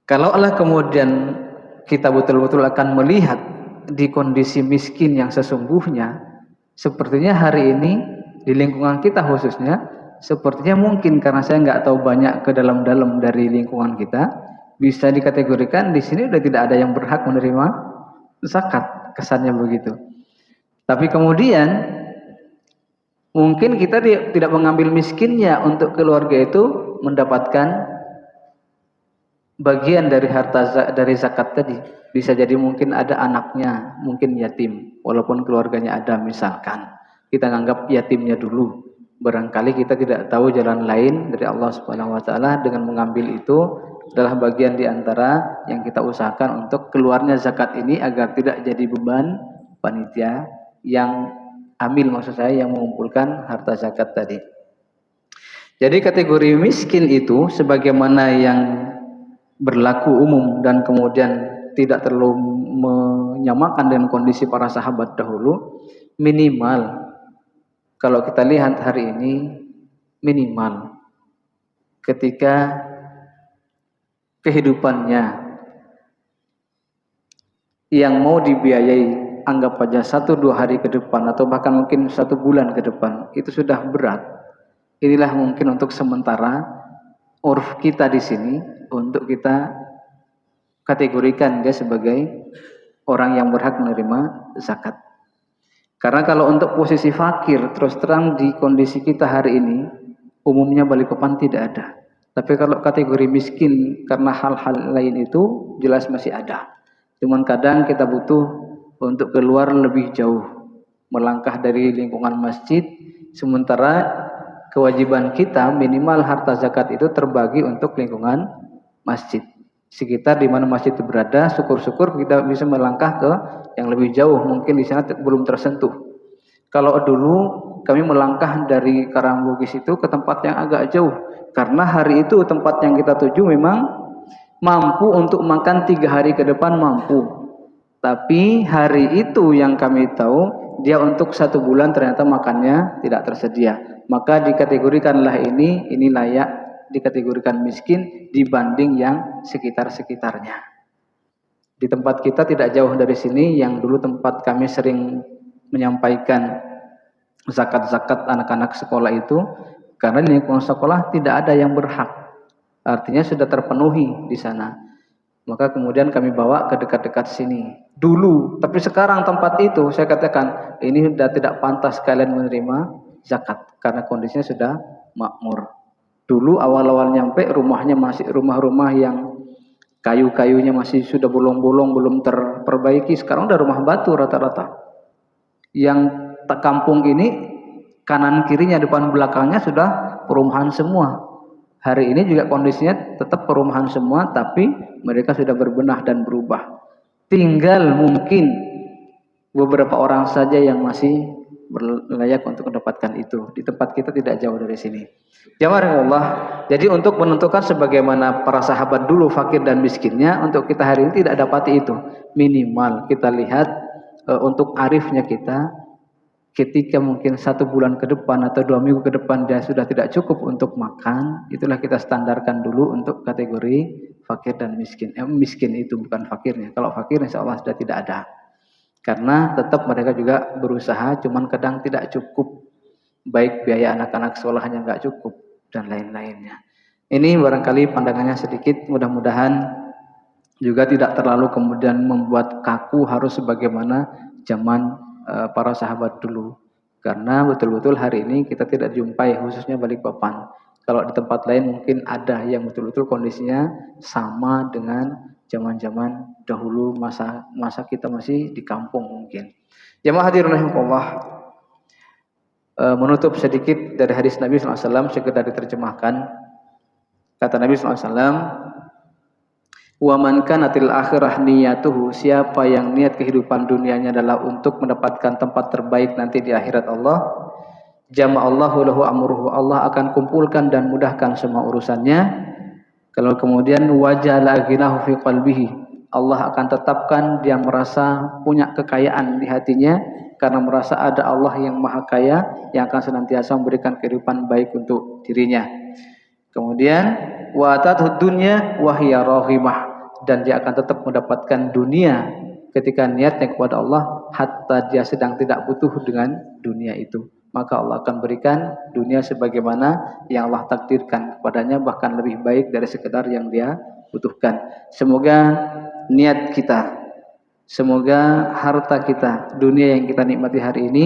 Kalau Allah kemudian kita betul-betul akan melihat di kondisi miskin yang sesungguhnya, sepertinya hari ini di lingkungan kita khususnya, sepertinya mungkin karena saya nggak tahu banyak ke dalam-dalam dari lingkungan kita, bisa dikategorikan di sini sudah tidak ada yang berhak menerima zakat, kesannya begitu. Tapi kemudian mungkin kita tidak mengambil miskinnya untuk keluarga itu mendapatkan bagian dari harta dari zakat tadi. Bisa jadi mungkin ada anaknya, mungkin yatim, walaupun keluarganya ada misalkan. Kita anggap yatimnya dulu. Barangkali kita tidak tahu jalan lain dari Allah Subhanahu wa taala dengan mengambil itu adalah bagian di antara yang kita usahakan untuk keluarnya zakat ini agar tidak jadi beban panitia yang ambil, maksud saya yang mengumpulkan harta zakat tadi. Jadi kategori miskin itu sebagaimana yang berlaku umum dan kemudian tidak terlalu menyamakan dengan kondisi para sahabat dahulu, minimal kalau kita lihat hari ini, minimal ketika kehidupannya yang mau dibiayai, anggap aja 1-2 hari ke depan atau bahkan mungkin 1 bulan ke depan, itu sudah berat. Inilah mungkin untuk sementara urf kita di sini untuk kita kategorikan dia sebagai orang yang berhak menerima zakat. Karena kalau untuk posisi fakir, terus terang di kondisi kita hari ini, umumnya Balikpapan tidak ada. Tapi kalau kategori miskin karena hal-hal lain itu jelas masih ada. Cuman kadang kita butuh untuk keluar lebih jauh. melangkah dari lingkungan masjid, sementara kewajiban kita minimal harta zakat itu terbagi untuk lingkungan masjid. Sekitar di mana masjid itu berada, syukur-syukur kita bisa melangkah ke yang lebih jauh, mungkin di sana belum tersentuh. Kalau dulu kami melangkah dari Karangbugis itu ke tempat yang agak jauh, karena hari itu tempat yang kita tuju memang mampu untuk makan 3 hari ke depan mampu. Tapi hari itu yang kami tahu dia untuk 1 bulan ternyata makannya tidak tersedia. Maka dikategorikanlah ini layak dikategorikan miskin dibanding yang sekitar-sekitarnya. Di tempat kita tidak jauh dari sini, yang dulu tempat kami sering menyampaikan zakat-zakat anak-anak sekolah itu, karena di lingkungan sekolah tidak ada yang berhak, artinya sudah terpenuhi di sana. Maka kemudian kami bawa ke dekat-dekat sini dulu. Tapi sekarang tempat itu saya katakan ini sudah tidak pantas kalian menerima zakat karena kondisinya sudah makmur. Dulu awal-awal nyampe rumahnya masih rumah-rumah yang kayu-kayunya masih sudah bolong-bolong, belum terperbaiki. Sekarang udah rumah batu rata-rata. Yang kampung ini kanan kirinya, depan belakangnya sudah perumahan semua. Hari ini juga kondisinya tetap perumahan semua, tapi mereka sudah berbenah dan berubah. Tinggal mungkin beberapa orang saja yang masih layak untuk mendapatkan itu. Di tempat kita tidak jauh dari sini. Jamaah Allah. Jadi untuk menentukan sebagaimana para sahabat dulu fakir dan miskinnya, untuk kita hari ini tidak dapati itu. Minimal kita lihat untuk arifnya kita, ketika mungkin 1 bulan ke depan atau 2 minggu ke depan dia sudah tidak cukup untuk makan, itulah kita standarkan dulu untuk kategori fakir dan miskin. Miskin itu bukan fakirnya. Kalau fakir insya Allah sudah tidak ada. Karena tetap mereka juga berusaha, cuman kadang tidak cukup. Baik biaya anak-anak sekolahnya nggak cukup dan lain-lainnya. Ini barangkali pandangannya sedikit, mudah-mudahan juga tidak terlalu kemudian membuat kaku harus sebagaimana zaman para sahabat dulu. Karena betul-betul hari ini kita tidak jumpai, khususnya Balikpapan. Kalau di tempat lain mungkin ada yang betul-betul kondisinya sama dengan zaman-zaman dahulu, masa kita masih di kampung mungkin. Jamaah hadirin rahimakumullah, menutup sedikit dari hadis Nabi SAW sekedar diterjemahkan. Kata Nabi SAW, wa man kanatil akhirah niyatuhu, siapa yang niat kehidupan dunianya adalah untuk mendapatkan tempat terbaik nanti di akhirat Allah, jama'allahu lahu amruhu, Allah akan kumpulkan dan mudahkan semua urusannya. Kalau kemudian wajala ghinahu fi qalbihi, Allah akan tetapkan dia merasa punya kekayaan di hatinya karena merasa ada Allah yang maha kaya yang akan senantiasa memberikan kehidupan baik untuk dirinya. Kemudian wa atatuh dunya wa hiya rahimah, dan dia akan tetap mendapatkan dunia ketika niatnya kepada Allah hatta dia sedang tidak butuh dengan dunia itu. Maka Allah akan berikan dunia sebagaimana yang Allah takdirkan kepadanya, bahkan lebih baik dari sekedar yang dia butuhkan. Semoga niat kita, semoga harta kita, dunia yang kita nikmati hari ini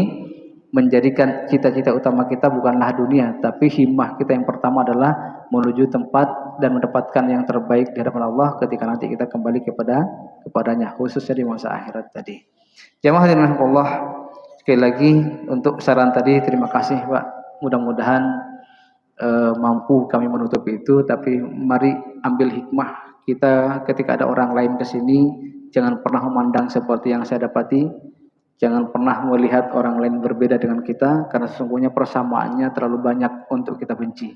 menjadikan cita-cita utama kita bukanlah dunia, tapi himmah kita yang pertama adalah menuju tempat dan mendapatkan yang terbaik di hadapan Allah ketika nanti kita kembali kepadanya, khususnya di masa akhirat tadi. Jamaah hadirin Allah, sekali lagi untuk saran tadi terima kasih Pak. Mudah-mudahan mampu kami menutup itu. Tapi mari ambil hikmah kita ketika ada orang lain kesini, jangan pernah memandang seperti yang saya dapati. Jangan pernah melihat orang lain berbeda dengan kita, karena sesungguhnya persamaannya terlalu banyak untuk kita benci.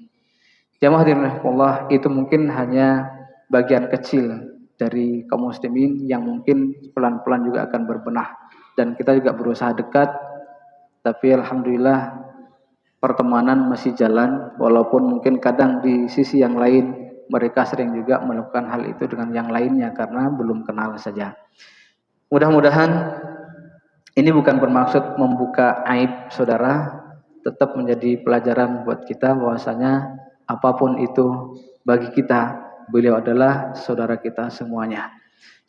Jamaah hadirin Allah, itu mungkin hanya bagian kecil dari kaum muslimin yang mungkin pelan-pelan juga akan berbenah. Dan kita juga berusaha dekat, tapi alhamdulillah pertemanan masih jalan, walaupun mungkin kadang di sisi yang lain mereka sering juga melakukan hal itu dengan yang lainnya karena belum kenal saja. Mudah-mudahan ini bukan bermaksud membuka aib saudara, tetap menjadi pelajaran buat kita bahwasanya apapun itu bagi kita, beliau adalah saudara kita semuanya.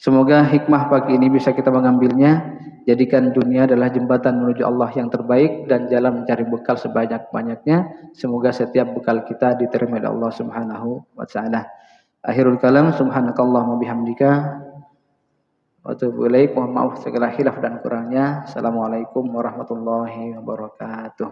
Semoga hikmah pagi ini bisa kita mengambilnya, jadikan dunia adalah jembatan menuju Allah yang terbaik dan jalan mencari bekal sebanyak-banyaknya. Semoga setiap bekal kita diterima oleh Allah Subhanahu wa taala. Akhirul kalam, subhanakallahumma bihamdika wa atubu ilaik. Mohon maaf segala khilaf dan kurangnya. Assalamualaikum warahmatullahi wabarakatuh.